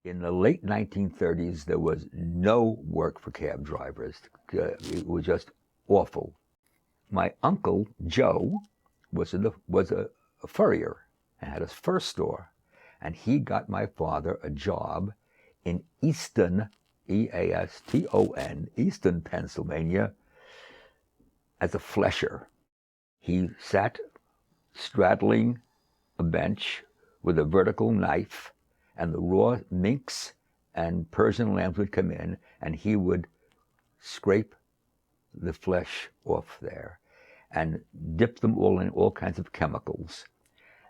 In the late 1930s, there was no work for cab drivers. It was just awful. My uncle, Joe, was a furrier and had his first store. And he got my father a job in Easton, Easton, Easton, Pennsylvania, as a flesher. He sat straddling a bench with a vertical knife, and the raw minks and Persian lambs would come in, and he would scrape the flesh off there and dip them all in all kinds of chemicals.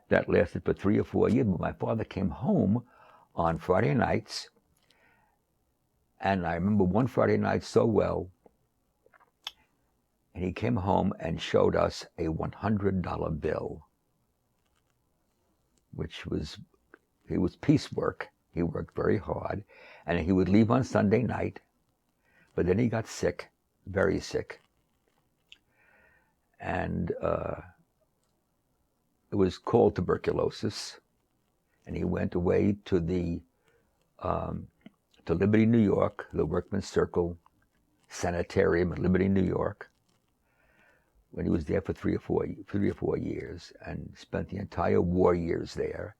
That lasted for 3 or 4 years. But my father came home on Friday nights, and I remember one Friday night so well, and he came home and showed us a $100 bill, which was, it was piecework. He worked very hard, and he would leave on Sunday night, but then he got sick, very sick, and it was called tuberculosis, and he went away to Liberty, New York, the Workmen's Circle Sanatorium in Liberty, New York, when he was there for 3 or 4 years, and spent the entire war years there.